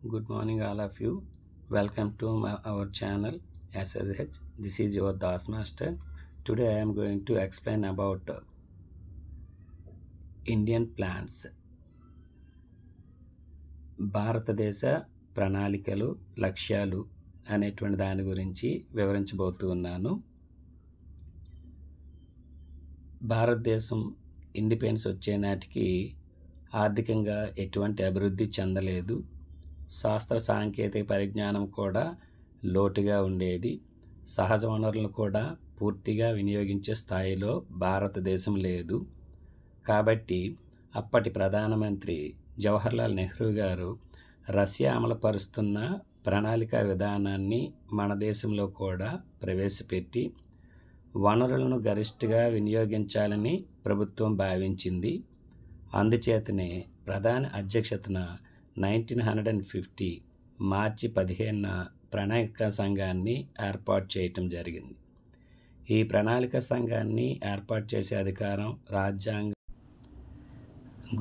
Good morning, all of you. Welcome to our channel SSH. This is your DOS Master. Today I am going to explain about Indian plans. భారతదేశ ప్రణాళికలు లక్ష్యాలు అనేటువంటి దాని గురించి వివరించబోతున్నాను. భారతదేశం independence వచ్చే నాటికి ఆర్థికంగా ఎటువంటి అభివృద్ధి చెందలేదు. శాస్త్ర సాంకేతిక పరిజ్ఞానం కూడా లోటుగా ఉండేది. సహజ వనరులను కూడా పూర్తిగా వినియోగించే స్థాయిలో భారతదేశం లేదు. కాబట్టి అప్పటి ప్రధానమంత్రి జవహర్లాల్ నెహ్రూ గారు రష్యా అమలుపరుస్తున్న ప్రణాళిక విధానాన్ని మన దేశంలో కూడా ప్రవేశపెట్టి వనరులను గరిష్టంగా వినియోగించాలని ప్రభుత్వం భావించింది. అందుచేతనే ప్రధాని అధ్యక్షతన 1950 మార్చి 15న ప్రణాళిక సంఘాన్ని ఏర్పాటు చేయటం జరిగింది. ఈ ప్రణాళిక సంఘాన్ని ఏర్పాటు చేసే అధికారం రాజ్యాంగ.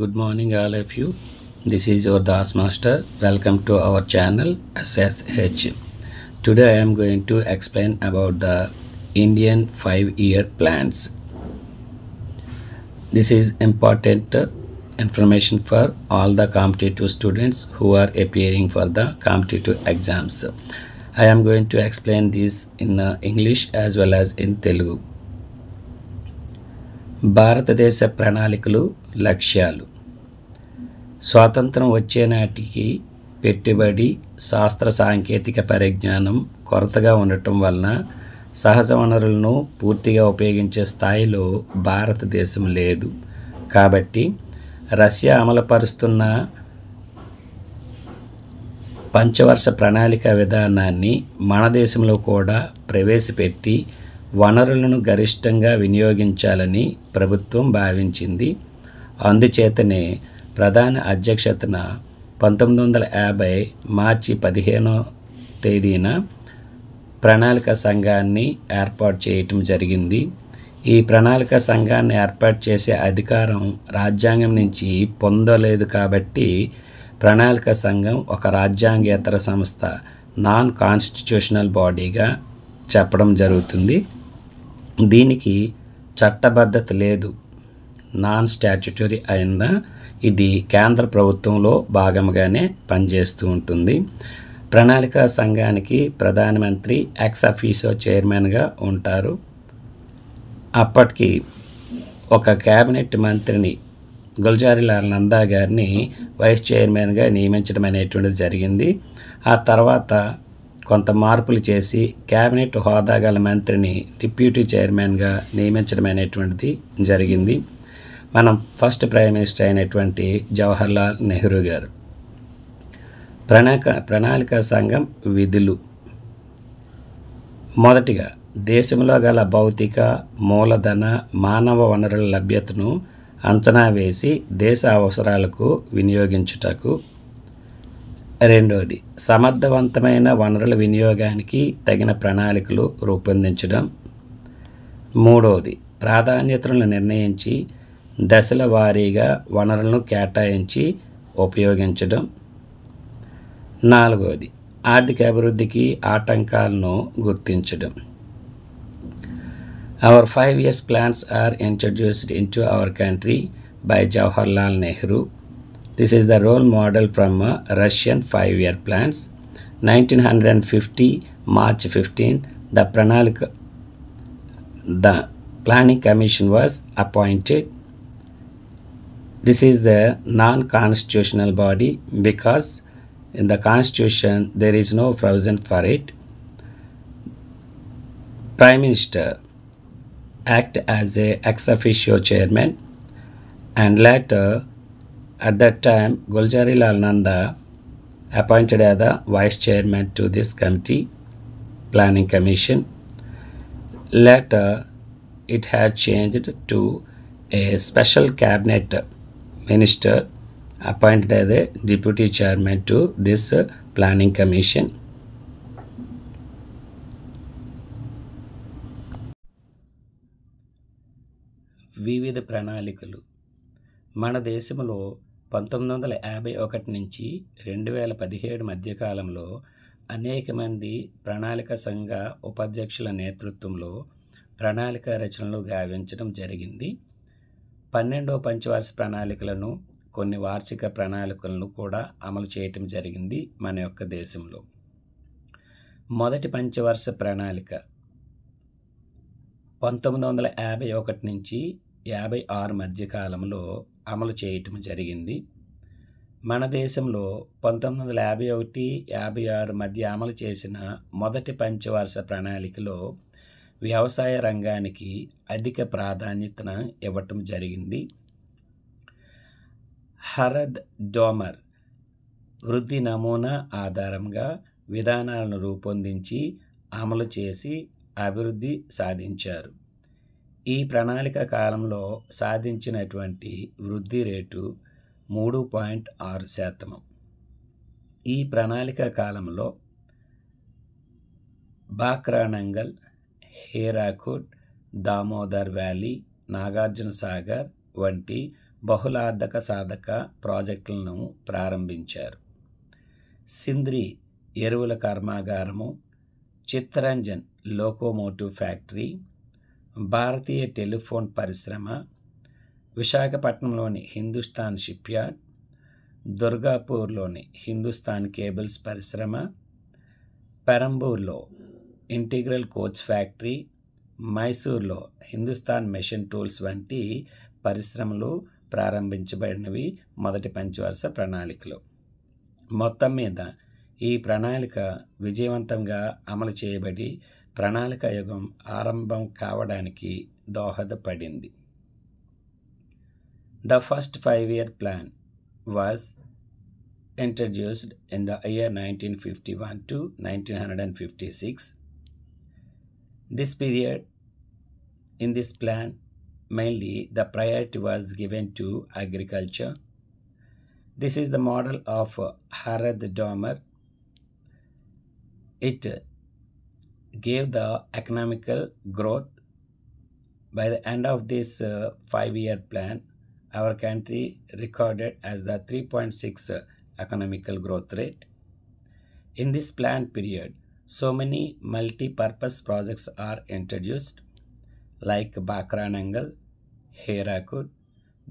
Good morning all of you. This is your Das master. Welcome to our channel SSH. Today I am going to explain about the Indian 5-year plans. This is important information for all the competitive students who are appearing for the competitive exams. I am going to explain this in English as well as in Telugu. భారతదేశ ప్రణాళికలు లక్ష్యాలు. స్వాతంత్రం వచ్చే నాటికి పెట్టుబడి శాస్త్ర సాంకేతిక పరిజ్ఞానం కొరతగా ఉండటం వలన సహజ వనరులను పూర్తిగా ఉపయోగించే స్థాయిలో భారతదేశం లేదు. కాబట్టి రష్యా అమలుపరుస్తున్న పంచవర్ష ప్రణాళిక విధానాన్ని మన దేశంలో కూడా ప్రవేశపెట్టి వనరులను గరిష్టంగా వినియోగించాలని ప్రభుత్వం భావించింది. అందుచేతనే ప్రధాని అధ్యక్షతన 1950 మార్చి 15వ తేదీన ప్రణాళిక సంఘాన్ని ఏర్పాటు చేయటం జరిగింది. ఈ ప్రణాళిక సంఘాన్ని ఏర్పాటు చేసే అధికారం రాజ్యాంగం నుంచి పొందలేదు. కాబట్టి ప్రణాళిక సంఘం ఒక రాజ్యాంగేతర సంస్థ, నాన్ కాన్స్టిట్యూషనల్ బాడీగా చెప్పడం జరుగుతుంది. దీనికి చట్టబద్ధత లేదు. నాన్ స్టాట్యుటరీ అయినా ఇది కేంద్ర ప్రభుత్వంలో భాగంగానే పనిచేస్తూ ఉంటుంది. ప్రణాళిక సంఘానికి ప్రధానమంత్రి ఎక్స్ అఫీషియో చైర్మన్గా ఉంటారు. అప్పటికి ఒక క్యాబినెట్ మంత్రిని గుల్జారీలాల్ నందా గారిని వైస్ చైర్మన్గా నియమించడం అనేటువంటిది జరిగింది. ఆ తర్వాత కొంత మార్పులు చేసి క్యాబినెట్ హోదా గల మంత్రిని డిప్యూటీ చైర్మన్గా నియమించడం అనేటువంటిది జరిగింది. మనం ఫస్ట్ ప్రైమ్ మినిస్టర్ అయినటువంటి జవహర్లాల్ నెహ్రూ గారు. ప్రణాళిక సంఘం విధులు. మొదటిగా దేశంలో గల భౌతిక మూలధన మానవ వనరుల లభ్యతను అంచనా వేసి దేశ అవసరాలకు వినియోగించుటకు. రెండవది సమర్థవంతమైన వనరుల వినియోగానికి తగిన ప్రణాళికలు రూపొందించడం. మూడవది ప్రాధాన్యతలను నిర్ణయించి దశల వారీగా వనరులను కేటాయించి ఉపయోగించడం. నాలుగవది ఆర్థిక అభివృద్ధికి ఆటంకాలను గుర్తించడం. Our 5 years plans are introduced into our country by Jawaharlal Nehru. This is the role model from Russian 5-year plans. 1950 March 15, the Planning Commission was appointed. This is the non-constitutional body because in the constitution there is no provision for it. Prime Minister act as a ex officio chairman, and later at that time Gulzarilal Nanda appointed as the vice chairman to this committee, Planning Commission. Later it had changed to a special cabinet minister appointed as a deputy chairman to this Planning Commission. వివిధ ప్రణాళికలు. మన దేశంలో 1951 నుంచి 2017 మధ్యకాలంలో అనేక మంది ప్రణాళిక సంఘ ఉపాధ్యక్షుల నేతృత్వంలో ప్రణాళిక రచనలు గావించడం జరిగింది. 12వ పంచవార్షిక ప్రణాళికలను, కొన్ని వార్షిక ప్రణాళికలను కూడా అమలు చేయటం జరిగింది మన యొక్క దేశంలో. మొదటి పంచవార్షిక ప్రణాళిక 1951 నుంచి 56 మధ్యకాలంలో అమలు చేయటం జరిగింది. మన దేశంలో 1951-56 మధ్య అమలు చేసిన మొదటి పంచవార్షిక ప్రణాళికలో వ్యవసాయ రంగానికి అధిక ప్రాధాన్యతను ఇవ్వటం జరిగింది. హరద్ డోమర్ వృద్ధి నమూనా ఆధారంగా విధానాలను రూపొందించి అమలు చేసి అభివృద్ధి సాధించారు. ఈ ప్రణాళిక కాలంలో సాధించినటువంటి వృద్ధి రేటు 3.6%. ఈ ప్రణాళిక కాలంలో బాక్రానంగల్, హీరాకుడ్, దామోదర్ వ్యాలీ, నాగార్జున సాగర్ వంటి బహుళార్థక సాధక ప్రాజెక్టులను ప్రారంభించారు. సింద్రి ఎరువుల కర్మాగారము, చిత్తరంజన్ లోకోమోటివ్ ఫ్యాక్టరీ, భారతీయ టెలిఫోన్ పరిశ్రమ, విశాఖపట్నంలోని హిందుస్థాన్ షిప్యార్డ్, దుర్గాపూర్లోని హిందుస్థాన్ కేబుల్స్ పరిశ్రమ, పెరంబూర్లో ఇంటిగ్రల్ కోచ్ ఫ్యాక్టరీ, మైసూర్లో హిందుస్థాన్ మెషిన్ టూల్స్ వంటి పరిశ్రమలు ప్రారంభించబడినవి మొదటి పంచవార్షిక ప్రణాళికలో. మొత్తం మీద ఈ ప్రణాళిక విజయవంతంగా అమలు చేయబడి ప్రణాళిక యుగం ఆరంభం కావడానికి దోహదపడింది. The first 5-year plan was introduced in the year 1951 to 1956. This period, in this plan, mainly the priority was given to agriculture. This is the model of Harad Domer. It gave the economical growth. By the end of this 5-year plan, our country recorded as the 3.6 economical growth rate. In this plan period, so many multi-purpose projects are introduced, like Bakranangal, Hirakud,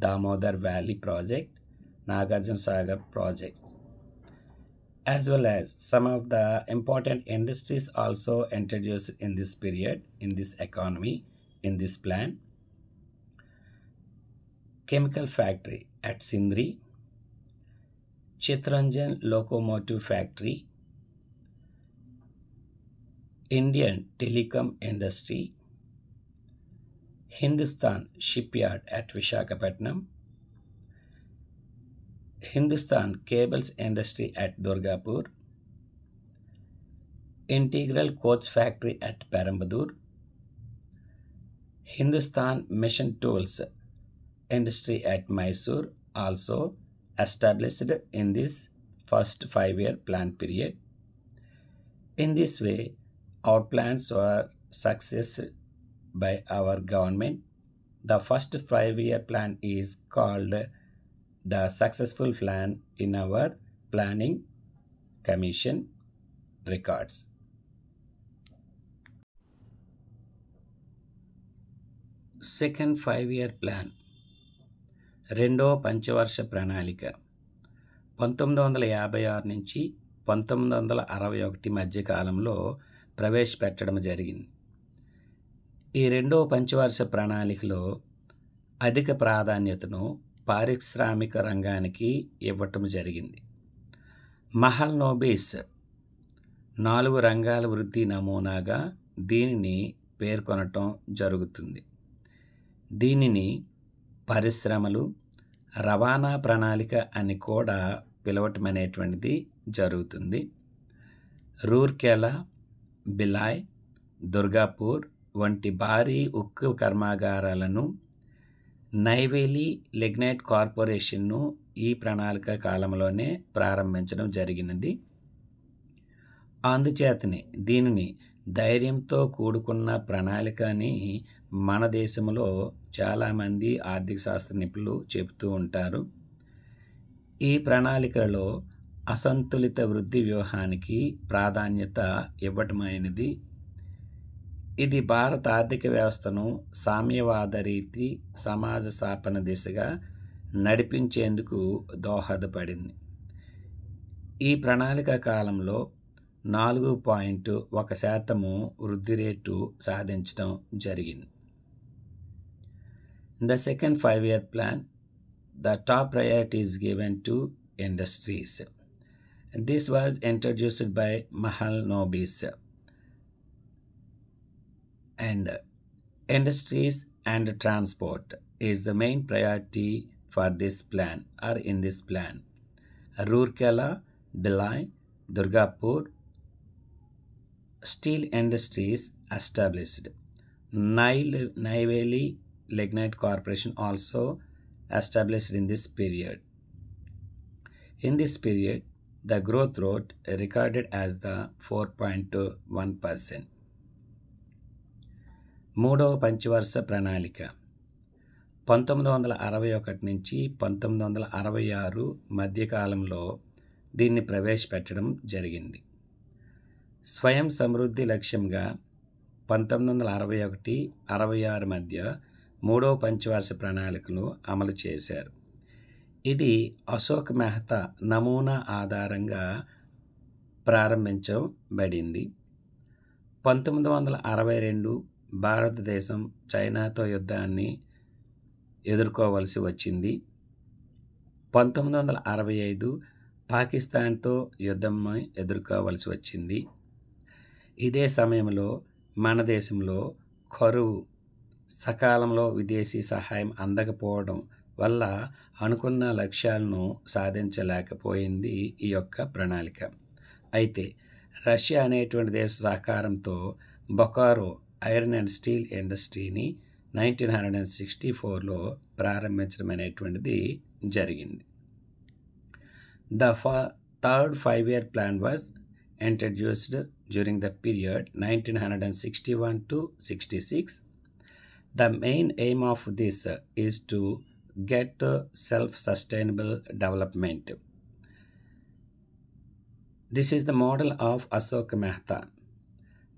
Damodar Valley project, Nagarjuna Sagar project, as well as some of the important industries also introduced in this period, in this economy, in this plan. Chemical factory at Sindri, Chittaranjan locomotive factory, Indian telecom industry, Hindustan shipyard at Visakhapatnam, Hindustan cables industry at Durgapur, integral coach factory at Perambadur, Hindustan mission tools industry at Mysore also established in this first 5-year plan period. In this way, our plans were successed by our government. The first 5-year plan is called the successful plan in our planning commission records. Second 5-year plan, రెండవ పంచవర్ష ప్రణాళిక 1956 నుంచి 1961 మధ్య కాలంలో ప్రవేశపెట్టడం జరిగింది. ఈ రెండవ పంచవర్ష ప్రణాళికలో అధిక ప్రాధాన్యతను పారిశ్రామిక రంగానికి ఇవ్వటం జరిగింది. మహల్నోబిస్ 4 రంగాల వృద్ధి నమూనాగా దీనిని పేర్కొనటం జరుగుతుంది. దీనిని పరిశ్రమలు, రవాణా ప్రణాళిక అని కూడా పిలవటం అనేటువంటిది జరుగుతుంది. రూర్కెలా, బిలాయ్, దుర్గాపూర్ వంటి భారీ ఉక్కు కర్మాగారాలను, నైవేలి లిగ్నైట్ కార్పొరేషన్ను ఈ ప్రణాళిక కాలంలోనే ప్రారంభించడం జరిగినది. అందుచేతనే దీనిని ధైర్యంతో కూడుకున్న ప్రణాళిక అని మన దేశంలో చాలామంది ఆర్థిక శాస్త్ర నిపుణులు చెబుతూ ఉంటారు. ఈ ప్రణాళికలో అసంతులిత వృద్ధి వ్యూహానికి ప్రాధాన్యత ఇవ్వటమైనది. ఇది భారత ఆర్థిక వ్యవస్థను సామ్యవాద రీతి సమాజ స్థాపన దిశగా నడిపించేందుకు దోహదపడింది. ఈ ప్రణాళిక కాలంలో 4.1% వృద్ధి రేటు సాధించడం జరిగింది. In the second 5-year plan, the top priority is given to industries. This was introduced by Mahalanobis. And industries and transport is the main priority for this plan or in this plan. Rourkela, Bhilai, Durgapur steel industries established. Neyveli Lignite Corporation also established in this period. In this period, the growth rate recorded as the 4.1%. మూడవ పంచవర్ష ప్రణాళిక 1961 నుంచి 1966 మధ్యకాలంలో దీన్ని ప్రవేశపెట్టడం జరిగింది. స్వయం సమృద్ధి లక్ష్యంగా 1961-66 మధ్య మూడవ పంచవర్ష ప్రణాళికను అమలు చేశారు. ఇది అశోక్ మెహతా నమూనా ఆధారంగా ప్రారంభించబడింది. 1962 భారతదేశం చైనాతో యుద్ధాన్ని ఎదుర్కోవలసి వచ్చింది. 1965 పాకిస్తాన్తో యుద్ధాన్ని ఎదుర్కోవలసి వచ్చింది. ఇదే సమయంలో మన దేశంలో కరువు, సకాలంలో విదేశీ సహాయం అందకపోవడం వల్ల అనుకున్న లక్ష్యాలను సాధించలేకపోయింది ఈ యొక్క ప్రణాళిక. అయితే రష్యా అనేటువంటి దేశ సహకారంతో బొకారో ఐరన్ అండ్ స్టీల్ ఇండస్ట్రీని 1964లో ప్రారంభించడం అనేటువంటిది జరిగింది. The third 5-year plan was introduced during the period 1961 to 66. The main aim of this is to get self-sustainable development. This is the model of Ashok Mehta,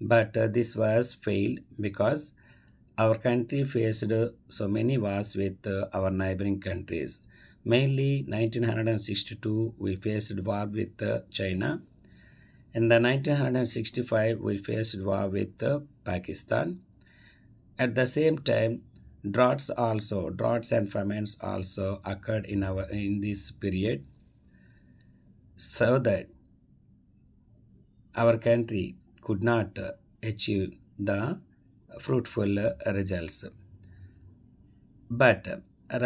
but this was failed because our country faced so many wars with our neighboring countries. Mainly 1962 we faced war with China. In the 1965 we faced war with Pakistan. At the same time, droughts and famines also occurred in this period, so that our country could not achieve the fruitful results. But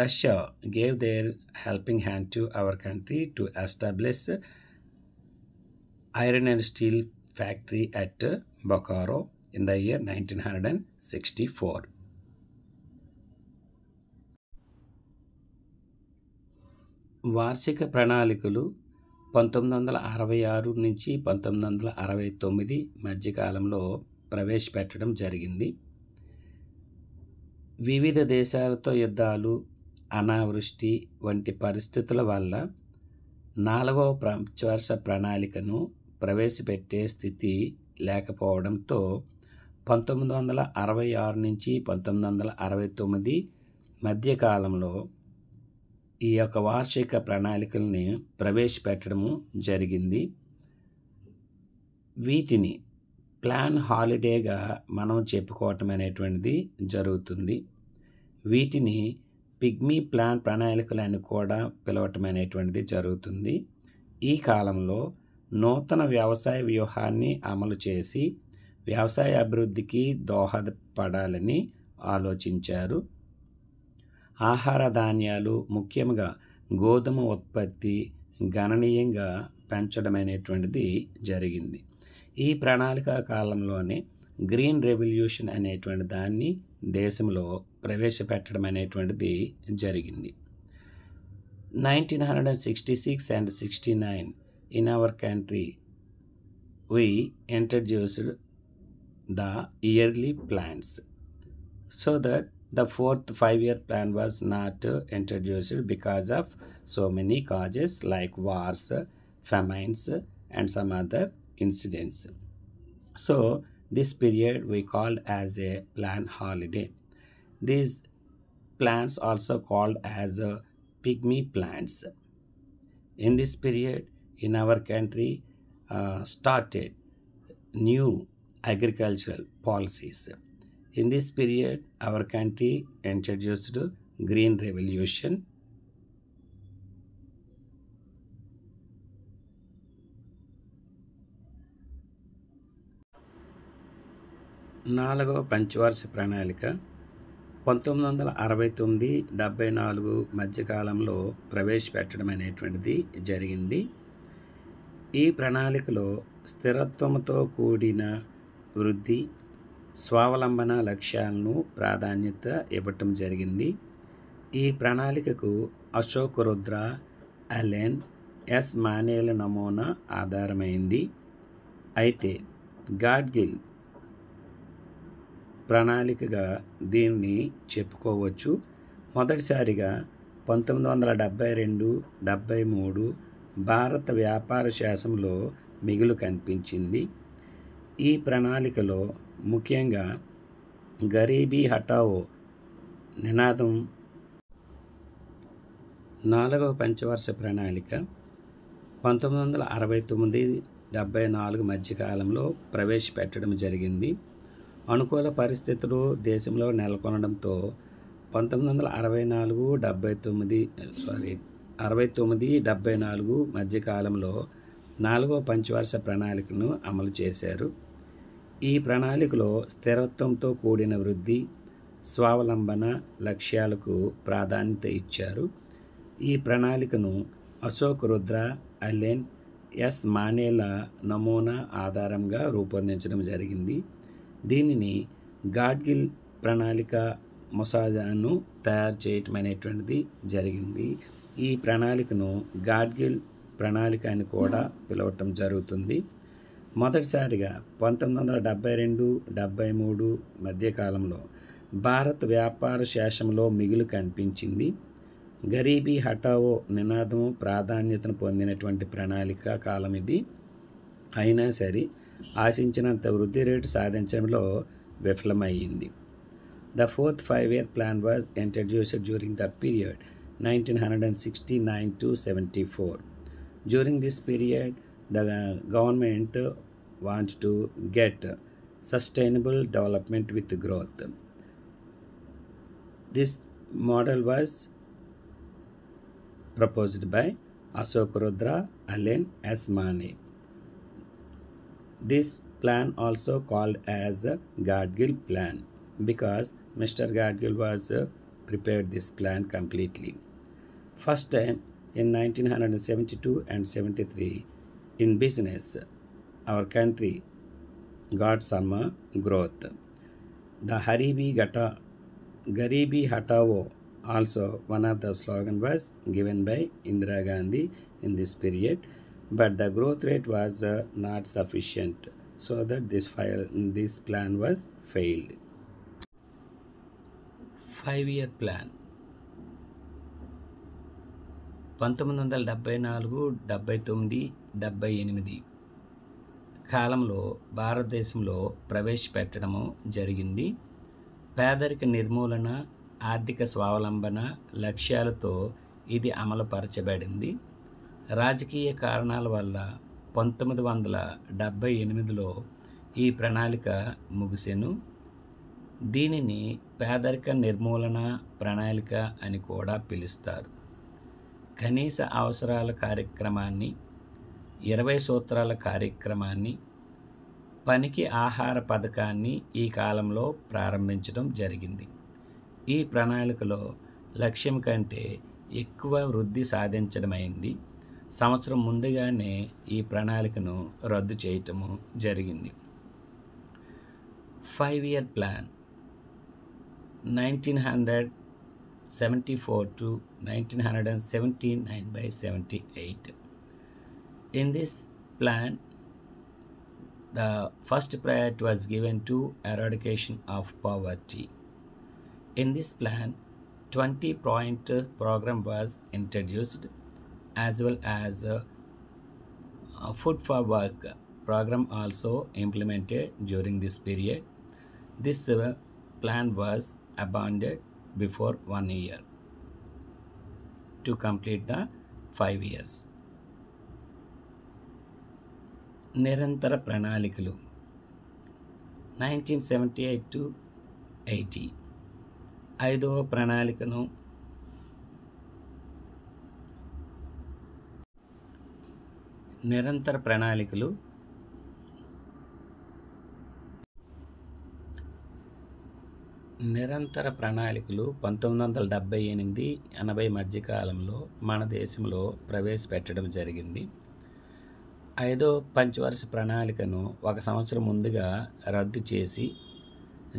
Russia gave their helping hand to our country to establish iron and steel factory at Bokaro in the year 1964. వార్షిక ప్రణాళికలు 1966 నుంచి 1969 మధ్యకాలంలో ప్రవేశపెట్టడం జరిగింది. వివిధ దేశాలతో యుద్ధాలు, అనావృష్టి వంటి పరిస్థితుల వల్ల 4వ పంచవర్ష ప్రణాళికను ప్రవేశపెట్టే స్థితి లేకపోవడంతో 1966 నుంచి 1969 మధ్యకాలంలో ఈ యొక్క వార్షిక ప్రణాళికల్ని ప్రవేశపెట్టడము జరిగింది. వీటిని ప్లాన్ హాలిడేగా మనం చెప్పుకోవటం అనేటువంటిది జరుగుతుంది. వీటిని పిగ్మీ ప్లాన్ ప్రణాళికలు అని కూడా పిలవటం అనేటువంటిది జరుగుతుంది. ఈ కాలంలో నూతన వ్యవసాయ వ్యూహాన్ని అమలు చేసి వ్యవసాయ అభివృద్ధికి దోహదపడాలని ఆలోచించారు. ఆహార ధాన్యాలు, ముఖ్యంగా గోధుమ ఉత్పత్తి గణనీయంగా పెంచడం అనేటువంటిది జరిగింది. ఈ ప్రణాళిక కాలంలోనే గ్రీన్ రెవల్యూషన్ అనేటువంటి దాన్ని దేశంలో ప్రవేశపెట్టడం అనేటువంటిది జరిగింది. 1966 and 69 in our country we introduced the yearly plans, so that The fourth 5-year plan was not introduced because of so many causes like wars, famines, and some other incidents. So this period we called as a plan holiday. These plants also called as pygmy plants. In this period in our country started new agricultural policies. In this period our country introduced green revolution. నాలుగవ పంచవార్ష ప్రణాళిక 1969-74 మధ్యకాలంలో ప్రవేశపెట్టడం అనేటువంటిది జరిగింది. ఈ ప్రణాళికలో స్థిరత్వంతో కూడిన వృద్ధి, స్వావలంబన లక్ష్యాలను ప్రాధాన్యత ఇవ్వటం జరిగింది. ఈ ప్రణాళికకు అశోక్ రుద్ర, అలెన్, ఎస్ మానేల నమూనా ఆధారమైంది. అయితే గాడ్గిల్ ప్రణాళికగా దీన్ని చెప్పుకోవచ్చు. మొదటిసారిగా 1972-73 భారత వ్యాపార శాసనంలో మిగులు కనిపించింది. ఈ ప్రణాళికలో ముఖ్యంగా గరీబీ హటావో నినాదం. నాలుగవ పంచవర్ష ప్రణాళిక 1969-74 మధ్యకాలంలో ప్రవేశపెట్టడం జరిగింది. అనుకూల పరిస్థితులు దేశంలో నెలకొనడంతో 1969-74 మధ్యకాలంలో నాలుగవ పంచవర్ష ప్రణాళికను అమలు చేశారు. ఈ ప్రణాళికలో స్థిరత్వంతో కూడిన వృద్ధి, స్వావలంబన లక్ష్యాలకు ప్రాధాన్యత ఇచ్చారు. ఈ ప్రణాళికను అశోక్ రుద్ర, అలెన్, ఎస్ మానేల నమూనా ఆధారంగా రూపొందించడం జరిగింది. దీనిని గాడ్గిల్ ప్రణాళిక మసోదాను తయారు చేయటం అనేటువంటిది జరిగింది. ఈ ప్రణాళికను గాడ్గిల్ ప్రణాళిక అని కూడా పిలవటం జరుగుతుంది. మొదటిసారిగా 1972-73 మధ్యకాలంలో భారత్ వ్యాపార శాసనంలో మిగులు కనిపించింది. గరీబీ హటావో నినాదము ప్రాధాన్యతను పొందినటువంటి ప్రణాళిక కాలం ఇది. అయినా సరే ఆశించినంత వృద్ధి రేటు సాధించడంలో విఫలమయ్యింది. The fourth 5-year plan was introduced during the period 1969-74. During this period, the government wants to get sustainable development with growth. This model was proposed by Ashok Rudra, Allen S. Mane. This plan also called as Gadgil plan because Mr. Gadgil was prepared this plan completely. First time in 1972 and 73 in business, our country got some growth. The Garibi Hatao also one of the slogan was given by Indira Gandhi in this period, but the growth rate was not sufficient, so that this plan was failed. 5-year plan 1974-78 కాలంలో భారతదేశంలో ప్రవేశపెట్టడము జరిగింది. పేదరిక నిర్మూలన, ఆర్థిక స్వావలంబన లక్ష్యాలతో ఇది అమలుపరచబడింది. రాజకీయ కారణాల వల్ల 1978లో ఈ ప్రణాళిక ముగిసెను. దీనిని పేదరిక నిర్మూలన ప్రణాళిక అని కూడా పిలుస్తారు. కనీస అవసరాల కార్యక్రమాన్ని, 20 సూత్రాల కార్యక్రమాన్ని, పనికి ఆహార పథకాన్ని ఈ కాలంలో ప్రారంభించడం జరిగింది. ఈ ప్రణాళికలో లక్ష్యం కంటే ఎక్కువ వృద్ధి సాధించడమైంది. సంవత్సరం ముందుగానే ఈ ప్రణాళికను రద్దు చేయటము జరిగింది. 5-year plan 1974 to 1979-78. In this plan, the first priority was given to eradication of poverty. In this plan, 20-point program was introduced, as well as Food for Work program also implemented during this period. This plan was abandoned before 1 year to complete the 5 years. నిరంతర ప్రణాళికలు 1978 to 80. ఐదవ ప్రణాళికను నిరంతర ప్రణాళికలు నిరంతర ప్రణాళికలు 1978-80 మధ్యకాలంలో మన దేశంలో ప్రవేశపెట్టడం జరిగింది. ఐదో పంచవర్ష ప్రణాళికను 1 సంవత్సరం ముందుగా రద్దు చేసి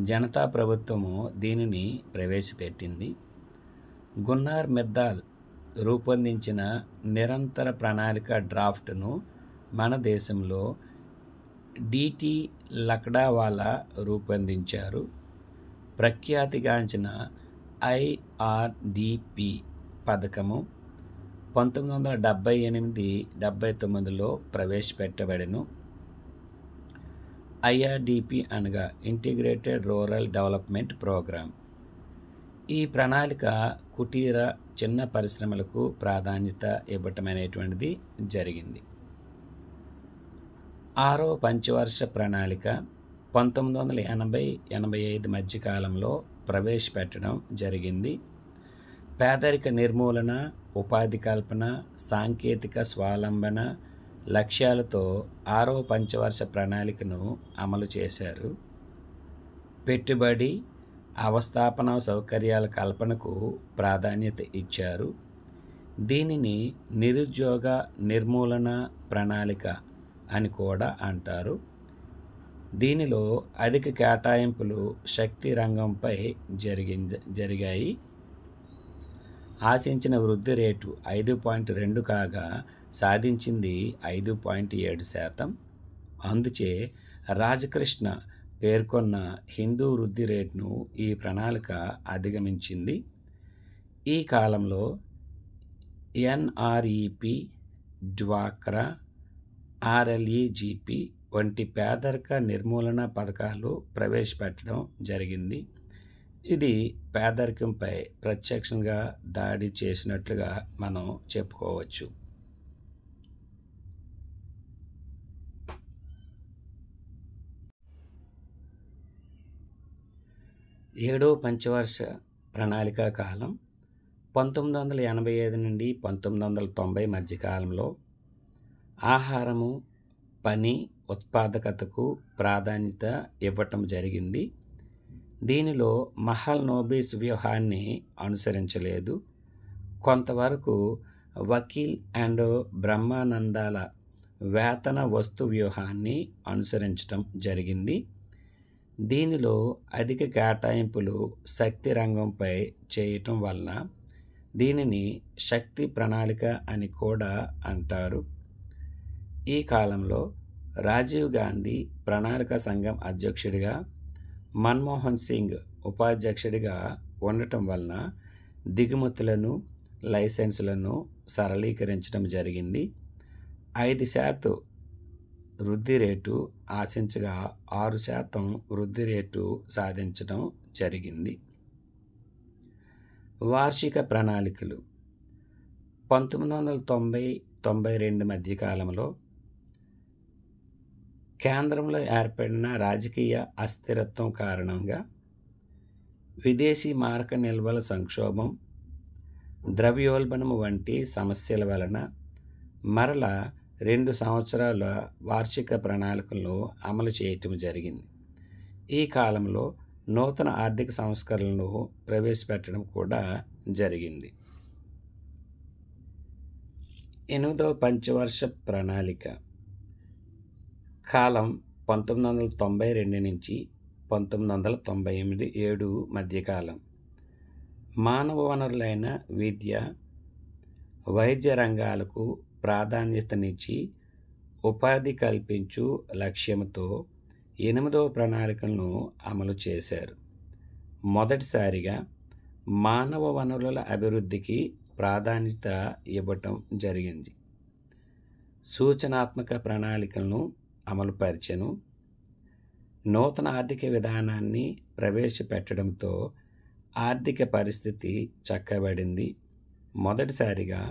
జనతా ప్రభుత్వము దీనిని ప్రవేశపెట్టింది. గున్నార్ మిర్దాల్ రూపొందించిన నిరంతర ప్రణాళిక డ్రాఫ్ట్ను మన దేశంలో డిటి లక్డావాలా రూపొందించారు. ప్రఖ్యాతిగాంచిన ఐఆర్డిపి పథకము 1978-79లో ప్రవేశపెట్టబడెను. ఐఆర్డిపి అనగా ఇంటిగ్రేటెడ్ రూరల్ డెవలప్మెంట్ ప్రోగ్రామ్. ఈ ప్రణాళిక కుటీర చిన్న పరిశ్రమలకు ప్రాధాన్యత ఇవ్వటం అనేటువంటిది జరిగింది. ఆరో పంచవర్ష ప్రణాళిక 1980-85 మధ్యకాలంలో ప్రవేశపెట్టడం జరిగింది. పేదరిక నిర్మూలన, ఉపాధి కల్పన, సాంకేతిక స్వావలంబన లక్ష్యాలతో ఆరో పంచవర్ష ప్రణాళికను అమలు చేశారు. పెట్టుబడి, అవస్థాపన సౌకర్యాల కల్పనకు ప్రాధాన్యత ఇచ్చారు. దీనిని నిరుద్యోగ నిర్మూలన ప్రణాళిక అని కూడా అంటారు. దీనిలో అధిక కేటాయింపులు శక్తి రంగంపై జరిగాయి. ఆశించిన వృద్ధి రేటు 5.2 కాగా సాధించింది 5.7%. అందుచే రాజకృష్ణ పేర్కొన్న హిందూ వృద్ధి రేటును ఈ ప్రణాళిక అధిగమించింది. ఈ కాలంలో ఎన్ఆర్ఈపి, డ్వాక్రా, ఆర్ఎల్ఈజీపీ వంటి పేదరిక నిర్మూలన పథకాలు ప్రవేశపెట్టడం జరిగింది. ఇది పేదరికంపై ప్రత్యక్షంగా దాడి చేసినట్లుగా మనం చెప్పుకోవచ్చు. ఏడో పంచవర్ష ప్రణాళిక కాలం 1985 నుండి 1990 మధ్యకాలంలో ఆహారము, పని, ఉత్పాదకతకు ప్రాధాన్యత ఇవ్వటం జరిగింది. దీనిలో మహల్నోబిస్ వ్యూహాన్ని అనుసరించలేదు. కొంతవరకు వకీల్ అండ్ బ్రహ్మానందాల వేతన వస్తు వ్యూహాన్ని అనుసరించటం జరిగింది. దీనిలో అధిక కేటాయింపులు శక్తి రంగంపై చేయటం వలన దీనిని శక్తి ప్రణాళిక అని కూడా అంటారు. ఈ కాలంలో రాజీవ్ గాంధీ ప్రణాళిక సంఘం అధ్యక్షుడిగా, మన్మోహన్ సింగ్ ఉపాధ్యక్షుడిగా ఉండటం వలన దిగుమతులను, లైసెన్సులను సరళీకరించడం జరిగింది. 5% వృద్ధి రేటు ఆశించగా 6% వృద్ధి రేటు సాధించడం జరిగింది. వార్షిక ప్రణాళికలు 1990-92 మధ్యకాలంలో కేంద్రంలో ఏర్పడిన రాజకీయ అస్థిరత్వం కారణంగా విదేశీ మారక నిల్వల సంక్షోభం, ద్రవ్యోల్బణం వంటి సమస్యల వలన మరలా 2 సంవత్సరాల వార్షిక ప్రణాళికలను అమలు చేయటం జరిగింది. ఈ కాలంలో నూతన ఆర్థిక సంస్కరణలను ప్రవేశపెట్టడం కూడా జరిగింది. 8వ పంచవర్ష ప్రణాళిక కాలం 1992 నుంచి 1997 మధ్యకాలం. మానవ వనరులైన విద్య, వైద్య రంగాలకు ప్రాధాన్యతనిచ్చి ఉపాధి కల్పించు లక్ష్యంతో 8వ ప్రణాళికలను అమలు చేశారు. మొదటిసారిగా మానవ వనరుల అభివృద్ధికి ప్రాధాన్యత ఇవ్వటం జరిగింది. సూచనాత్మక ప్రణాళికలను అమలుపరిచెను. నూతన ఆర్థిక విధానాన్ని ప్రవేశపెట్టడంతో ఆర్థిక పరిస్థితి చక్కబడింది. మొదటిసారిగా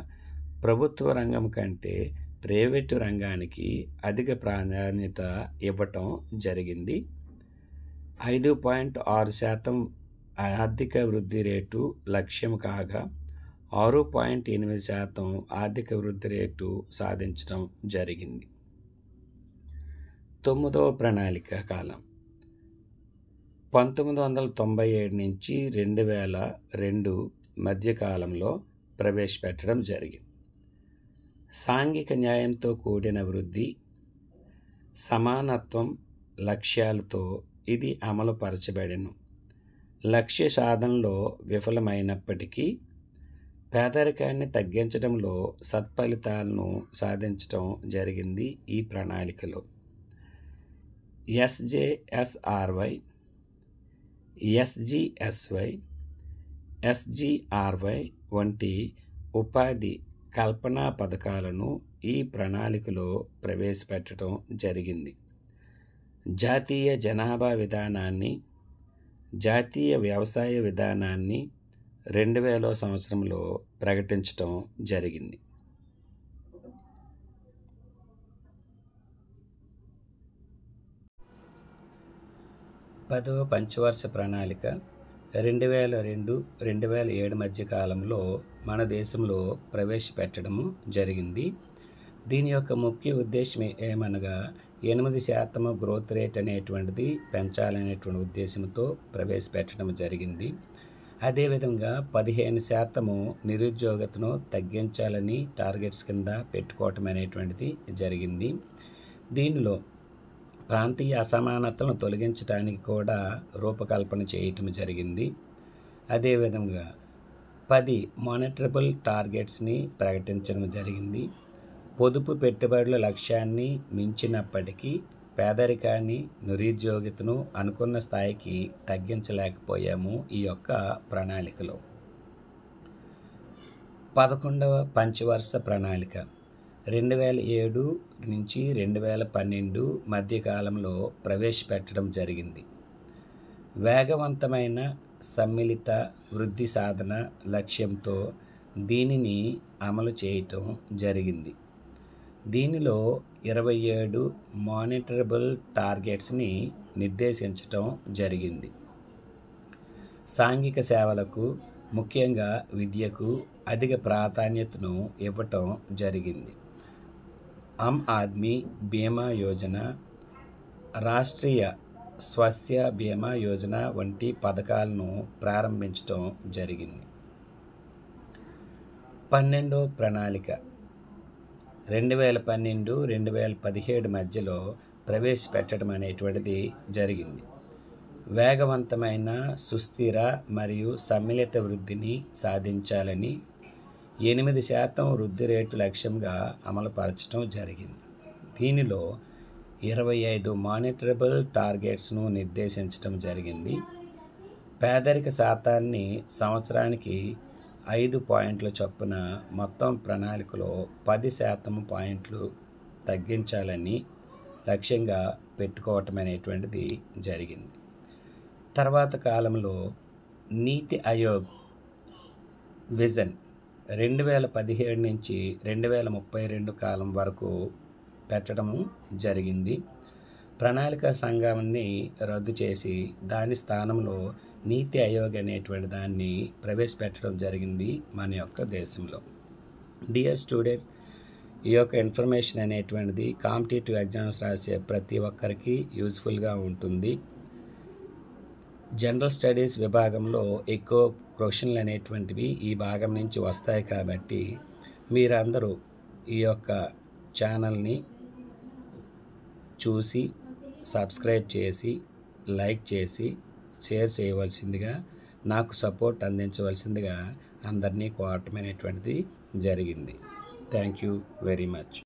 ప్రభుత్వ రంగం కంటే ప్రైవేటు రంగానికి అధిక ప్రాధాన్యత ఇవ్వటం జరిగింది. 5.6% ఆర్థిక వృద్ధి రేటు లక్ష్యం కాగా 6.8% ఆర్థిక వృద్ధి రేటు సాధించడం జరిగింది. 9వ ప్రణాళిక కాలం 1997 నుంచి 2002 మధ్యకాలంలో ప్రవేశపెట్టడం జరిగింది. సాంఘిక న్యాయంతో కూడిన వృద్ధి, సమానత్వం లక్ష్యాలతో ఇది అమలు పరచబడెను. లక్ష్య సాధనలో విఫలమైనప్పటికీ పేదరికాన్ని తగ్గించడంలో సత్ఫలితాలను సాధించడం జరిగింది. ఈ ప్రణాళికలో SJSRY, SGSY, SGRY వంటి ఉపాధి కల్పనా పథకాలను ఈ ప్రణాళికలో ప్రవేశపెట్టడం జరిగింది. జాతీయ జనాభా విధానాన్ని, జాతీయ వ్యవసాయ విధానాన్ని 2000 సంవత్సరంలో ప్రకటించడం జరిగింది. 10వ పంచవర్ష ప్రణాళిక 2002-2007 మధ్య కాలంలో మన దేశంలో ప్రవేశపెట్టడము జరిగింది. దీని యొక్క ముఖ్య ఉద్దేశం ఏమనగా 8% గ్రోత్ రేట్ అనేటువంటిది పెంచాలనేటువంటి ఉద్దేశంతో ప్రవేశపెట్టడం జరిగింది. అదేవిధంగా 15% నిరుద్యోగతను తగ్గించాలని టార్గెట్స్ కింద పెట్టుకోవటం అనేటువంటిది జరిగింది. దీనిలో ప్రాంతీయ అసమానతలను తొలగించడానికి కూడా రూపకల్పన చేయటం జరిగింది. అదేవిధంగా 10 మానిటరబుల్ టార్గెట్స్ని ప్రకటించడం జరిగింది. పొదుపు పెట్టుబడుల లక్ష్యాన్ని మించినప్పటికీ పేదరికాన్ని, నిరుద్యోగితను అనుకున్న స్థాయికి తగ్గించలేకపోయాము ఈ యొక్క ప్రణాళికలో. 11వ పంచవర్ష ప్రణాళిక 2007 నుంచి 2012 మధ్యకాలంలో ప్రవేశపెట్టడం జరిగింది. వేగవంతమైన సమ్మిళిత వృద్ధి సాధన లక్ష్యంతో దీనిని అమలు చేయటం జరిగింది. దీనిలో 27 మానిటరబుల్ టార్గెట్స్ని నిర్దేశించటం జరిగింది. సాంఘిక సేవలకు, ముఖ్యంగా విద్యకు అధిక ప్రాధాన్యతను ఇవ్వటం జరిగింది. ఆమ్ ఆద్మీ బీమా యోజన, రాష్ట్రీయ స్వాస్థ్య బీమా యోజన వంటి పథకాలను ప్రారంభించడం జరిగింది. 12వ ప్రణాళిక 2012-2017 మధ్యలో ప్రవేశపెట్టడం అనేటువంటిది జరిగింది. వేగవంతమైన, సుస్థిర మరియు సమ్మిళిత వృద్ధిని సాధించాలని 8% వృద్ధి రేటు లక్ష్యంగా అమలుపరచడం జరిగింది. దీనిలో 25 మానిటరబుల్ టార్గెట్స్ను నిర్దేశించడం జరిగింది. పేదరిక శాతాన్ని సంవత్సరానికి 5 పాయింట్ల చొప్పున మొత్తం ప్రణాళికలో 10% పాయింట్లు తగ్గించాలని లక్ష్యంగా పెట్టుకోవటం అనేటువంటిది జరిగింది. తర్వాత కాలంలో నీతి ఆయోగ్ విజన్ 2017 నుంచి 2032 కాలం వరకు పెట్టడము జరిగింది. ప్రణాళిక సంఘాన్ని రద్దు చేసి దాని స్థానంలో నీతి ఆయోగ్ అనేటువంటి దాన్ని ప్రవేశపెట్టడం జరిగింది మన యొక్క దేశంలో. డియర్ స్టూడెంట్స్, ఈ యొక్క ఇన్ఫర్మేషన్ అనేటువంటిది కాంపిటేటివ్ ఎగ్జామ్స్ రాసే ప్రతి ఒక్కరికి యూజ్ఫుల్గా ఉంటుంది. జనరల్ స్టడీస్ విభాగంలో ఎక్కువ క్వశ్చన్లు అనేటువంటివి ఈ భాగం నుంచి వస్తాయి కాబట్టి మీరందరూ ఈ యొక్క ఛానల్ని చూసి సబ్స్క్రైబ్ చేసి, లైక్ చేసి, షేర్ చేయవలసిందిగా, నాకు సపోర్ట్ అందించవలసిందిగా అందరినీ కోరటం అనేటువంటిది జరిగింది. Thank you very much.